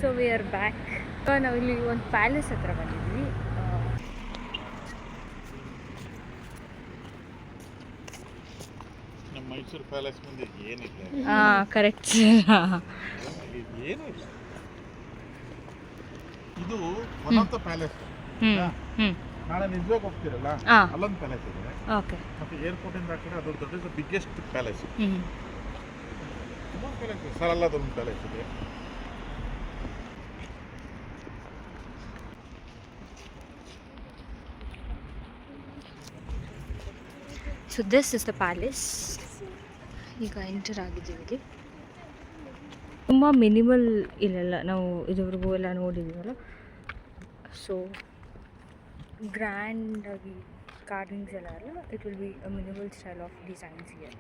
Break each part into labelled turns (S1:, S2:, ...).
S1: So we are back. ನಾವು ಇಲ್ಲಿ ಒಂದು ಪ್ಯಾಲೇಸ್ ಹತ್ರ ಬಂದಿದ್ವಿ.
S2: ನಮ್ಮ ಮೈಸೂರು ಪ್ಯಾಲೇಸ್ ಮುಂದೆ ಏನಿಲ್ಲ.
S1: ಕರೆಕ್ಟ್.
S2: ಏನೂ ಇಲ್ಲ. ಇದು ಒನ್ ಆಫ್ ದ ಪ್ಯಾಲೇಸ್. ನಾಳೆ ನಿಜವಾಗಿ ಹೋಗ್ತಿರಲ್ಲ, ಅಲ್ಲೊಂದು ಪ್ಯಾಲೇಸ್ ಇದೆ.
S1: ಓಕೆ.
S2: ಮತ್ತೆ ಏರ್ಪೋರ್ಟ್ ಇಂದ ಆ ಕಡೆ ಅದು ದೊಡ್ಡ ಬಿಗ್ಗೆಸ್ಟ್ ಪ್ಯಾಲೇಸ್. ತುಂಬ ಪ್ಯಾಲೇಸ್ ಇದೆ ಸರ್, ಅಲ್ಲದೊಂದು ಪ್ಯಾಲೇಸ್ ಇದೆ.
S1: So this is the palace. ಈಗ ಎಂಟರ್ ಆಗಿದ್ದೀವಿ ಇಲ್ಲಿ. ತುಂಬ ಮಿನಿಮಲ್ ಇಲ್ಲೆಲ್ಲ ನಾವು ಇದುವರೆಗೂ ಎಲ್ಲ ನೋಡಿದ್ದೀವಲ್ಲ. ಸೊ ಗ್ರ್ಯಾಂಡಾಗಿ ಕಾರ್ವಿಂಗ್ಸ್ ಎಲ್ಲ ಅಲ್ಲ, it will be a minimal style of designs here.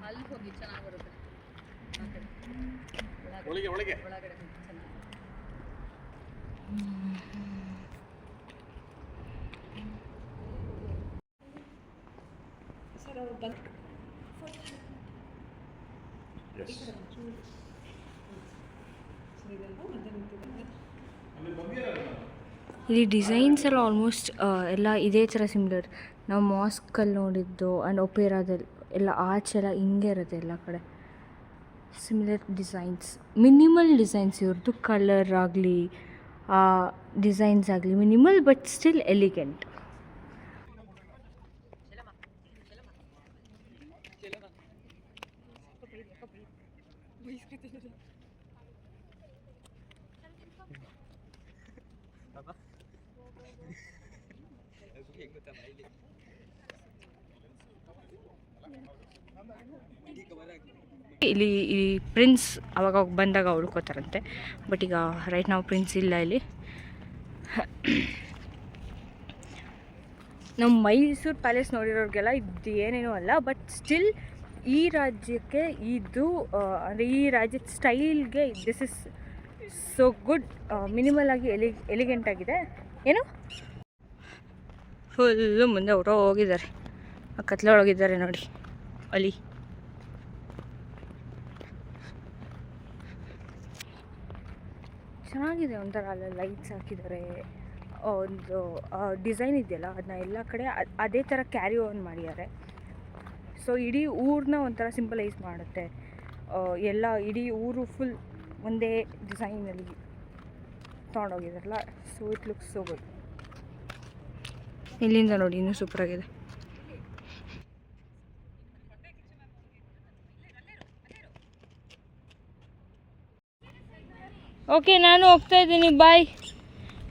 S3: ಅಲ್ಲಿ ಹೋಗಿ ಚೆನ್ನಾಗಿ ಬರುತ್ತೆ.
S2: ಒಳಗಡೆ
S3: ಸರ್ ಅವ್ರು ಬಂದು
S1: ಇಲ್ಲಿ ಡಿಸೈನ್ಸ್ ಎಲ್ಲ ಆಲ್ಮೋಸ್ಟ್ ಎಲ್ಲ ಇದೇ ಥರ ಸಿಮಿಲರ್. ನಾವು ಮಾಸ್ಕಲ್ಲಿ ನೋಡಿದ್ದು ಆ್ಯಂಡ್ ಒಪೇರಾದಲ್ಲಿ ಎಲ್ಲ ಆರ್ಚ್ ಎಲ್ಲ ಹಿಂಗೆ ಇರುತ್ತೆ ಎಲ್ಲ ಕಡೆ. ಸಿಮಿಲರ್ ಡಿಸೈನ್ಸ್, ಮಿನಿಮಲ್ ಡಿಸೈನ್ಸ್ ಇವ್ರದ್ದು. ಕಲರ್ ಆಗಲಿ ಡಿಸೈನ್ಸ್ ಆಗಲಿ ಮಿನಿಮಲ್ ಬಟ್ ಸ್ಟಿಲ್ ಎಲಿಗೆಂಟ್. ಇಲ್ಲಿ ಈ ಪ್ರಿನ್ಸ್ ಅವಾಗ ಬಂದಾಗ ಉಳ್ಕೋತಾರಂತೆ, ಬಟ್ ಈಗ ರೈಟ್ ನಾವು ಪ್ರಿನ್ಸ್ ಇಲ್ಲ ಇಲ್ಲಿ. ನಮ್ಮ ಮೈಸೂರು ಪ್ಯಾಲೇಸ್ ನೋಡಿರೋರಿಗೆಲ್ಲ ಇದು ಏನೇನೂ ಅಲ್ಲ, ಬಟ್ ಸ್ಟಿಲ್ ಈ ರಾಜ್ಯಕ್ಕೆ ಇದು ಅಂದರೆ ಈ ರಾಜ್ಯದ ಸ್ಟೈಲ್ಗೆ this is so good. Minimal ಆಗಿ ಎಲಿಗೆಂಟ್ ಆಗಿದೆ. ಏನು ಫುಲ್ಲು ಮುಂದೆ ಹೋಗಿದ್ದಾರೆ, ಆ ಕತ್ಲೊಳಗಿದ್ದಾರೆ ನೋಡಿ ಅಲ್ಲಿ. ಚೆನ್ನಾಗಿದೆ ಒಂಥರ. ಅಲ್ಲ ಲೈಟ್ಸ್ ಹಾಕಿದ್ದಾರೆ, ಒಂದು ಡಿಸೈನ್ ಇದೆಯಲ್ಲ ಅದನ್ನ ಎಲ್ಲ ಕಡೆ ಅದೇ ಥರ ಕ್ಯಾರಿ ಆನ್ ಮಾಡಿದ್ದಾರೆ. ಸೊ ಇಡೀ ಊರನ್ನ ಒಂಥರ ಸಿಂಪಲೈಸ್ ಮಾಡುತ್ತೆ. ಎಲ್ಲ ಇಡೀ ಊರು ಫುಲ್ ಒಂದೇ ಡಿಸೈನಲ್ಲಿ ತೊಗೊಂಡೋಗಿದಾರಲ್ಲ. So it looks so good. ಇಲ್ಲಿಂದ ನೋಡಿ ಇನ್ನೂ ಸೂಪರಾಗಿದೆ. ಓಕೆ, ನಾನು ಹೋಗ್ತಾ ಇದ್ದೀನಿ, ಬಾಯ್.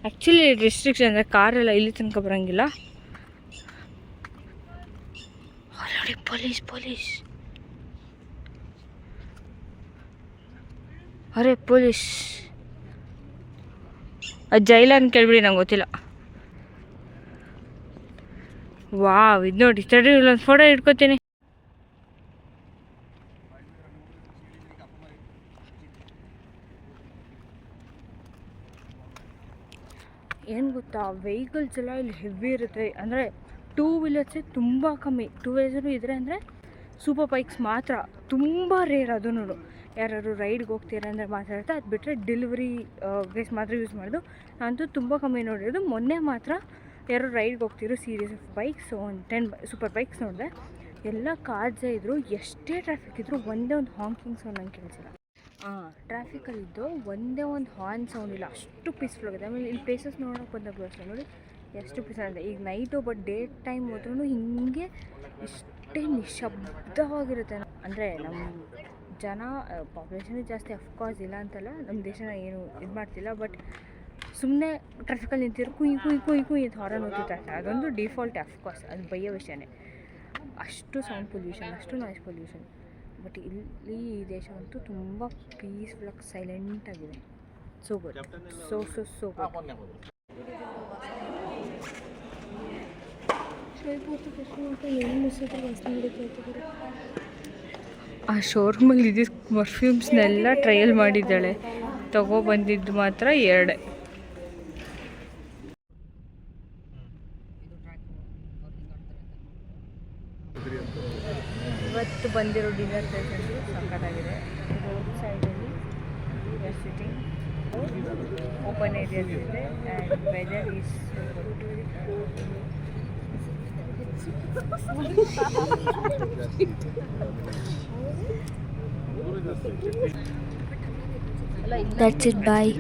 S1: ಆ್ಯಕ್ಚುಲಿ ರಿಸ್ಟ್ರಿಕ್ಷನ್ ಅಂದರೆ ಕಾರೆಲ್ಲ ಇಲ್ಲಿ ತನಕ ಬರೋಂಗಿಲ್ಲ. ನೋಡಿ ಪೊಲೀಸ್ ಅರೆ ಪೊಲೀಸ್. ಅದು ಜೈಲ ಅಂತ ಕೇಳ್ಬಿಡಿ, ನಂಗೆ ಗೊತ್ತಿಲ್ಲ. ವಾವ್, ಇದು ನೋಡಿ. ತಡಿ ಇಲ್ಲೊಂದು ಫೋಟೋ ಇಟ್ಕೋತೀನಿ. ಏನು ಗೊತ್ತಾ, ವೆಹಿಕಲ್ಸ್ ಎಲ್ಲ ಇಲ್ಲಿ ಹೆವಿ ಇರುತ್ತೆ. ಅಂದರೆ ಟೂ ವೀಲರ್ಸೇ ತುಂಬ ಕಮ್ಮಿ. ಟೂ ವೀಲರ್ಸೂ ಇದ್ರೆ ಅಂದರೆ ಸೂಪರ್ ಬೈಕ್ಸ್ ಮಾತ್ರ, ತುಂಬ ರೇರ್. ಅದು ನೋಡು, ಯಾರು ರೈಡ್ಗೆ ಹೋಗ್ತೀರಾ ಅಂದರೆ ಮಾತಾಡ್ತಾ, ಅದು ಬಿಟ್ಟರೆ ಡೆಲಿವರಿ ಬೇಸ್ ಮಾತ್ರ ಯೂಸ್ ಮಾಡೋದು. ನಾನಂತೂ ತುಂಬ ಕಮ್ಮಿ ನೋಡಿರೋದು. ಮೊನ್ನೆ ಮಾತ್ರ ಯಾರು ರೈಡ್ಗೆ ಹೋಗ್ತಿರೋ ಸೀರೀಸ್ ಆಫ್ ಬೈಕ್ಸ್, ಒಂದು 10 ಸೂಪರ್ ಬೈಕ್ಸ್ ನೋಡಿದೆ. ಎಲ್ಲ ಕಾರ್ಸೇ ಇದ್ದರು. ಎಷ್ಟೇ ಟ್ರಾಫಿಕ್ ಇದ್ದರೂ ಒಂದೇ ಒಂದು ಹಾಂಕಿಂಗ್ ಸೌಂಡ್ ನಂಗೆ ಕೇಳಿಸಿಲ್ಲ. ಟ್ರಾಫಿಕಲ್ಲಿದ್ದು ಒಂದೇ ಒಂದು ಹಾರ್ನ್ ಸೌಂಡ್ ಇಲ್ಲ. ಅಷ್ಟು ಪೀಸ್ಫುಲ್ ಆಗಿದೆ. ಆಮೇಲೆ ಇಲ್ಲಿ ಪ್ಲೇಸಸ್ ನೋಡೋಕೆ ಬಂದಾಗಲೂ ಅಷ್ಟೇ ನೋಡಿ ಎಷ್ಟು ಪೀಸ್ಫುಲ್ ಆಗಿದೆ. ಈಗ ನೈಟು ಬಟ್ ಡೇ ಟೈಮ್ ಹೋದ್ರೂ ಹಿಂಗೆ ಇಷ್ಟೇ ನಿಶಬ್ದವಾಗಿರುತ್ತೆ. ಅಂದರೆ ನಮ್ಮ ಜನ ಪಾಪ್ಯುಲೇಷನ್ ಜಾಸ್ತಿ, ಅಫ್ಕೋರ್ಸ್ ಇಲ್ಲ ಅಂತಲ್ಲ, ನಮ್ಮ ದೇಶನ ಏನು ಇದು ಮಾಡ್ತಿಲ್ಲ. ಬಟ್ ಸುಮ್ಮನೆ ಟ್ರಾಫಿಕಲ್ಲಿ ನಿಂತಿರೋ ಕುಯ್ ಅಂತ ಹಾರನ್ ಓದ್ತಿರ್ತಾರೆ. ಅದೊಂದು ಡಿಫಾಲ್ಟ್, ಅಫ್ಕೋರ್ಸ್ ಅದು ಬಯ್ಯೋ ವಿಷಯನೇ. ಅಷ್ಟು ಸೌಂಡ್ ಪೊಲ್ಯೂಷನ್, ಅಷ್ಟು ನಾಯ್ಸ್ ಪೊಲ್ಯೂಷನ್. ಬಟ್ ಇಲ್ಲಿ ಈ ದೇಶ ಅಂತೂ ತುಂಬ ಪೀಸ್ಫುಲ್ಲಾಗಿ ಸೈಲೆಂಟಾಗಿದೆ. So good, so good. ಆ ಶೋರೂಮಲ್ಲಿ ಇದ್ದಿದ್ದು ಪರ್ಫ್ಯೂಮ್ಸ್ನೆಲ್ಲ ಟ್ರಯಲ್ ಮಾಡಿದ್ದಾಳೆ. ತಗೊಬಂದಿದ್ದು ಮಾತ್ರ 2. ಇವತ್ತು ಬಂದಿರೋ ಡಿನ್ನರ್ ಪ್ಲೇಸ್ ಅಂತೂ ಸಖತ್ತಾಗಿದೆ. ರೋಡ್ ಸೈಡಲ್ಲಿ we are sitting open areas ಇದೆ and weather is
S4: That's it. Bye.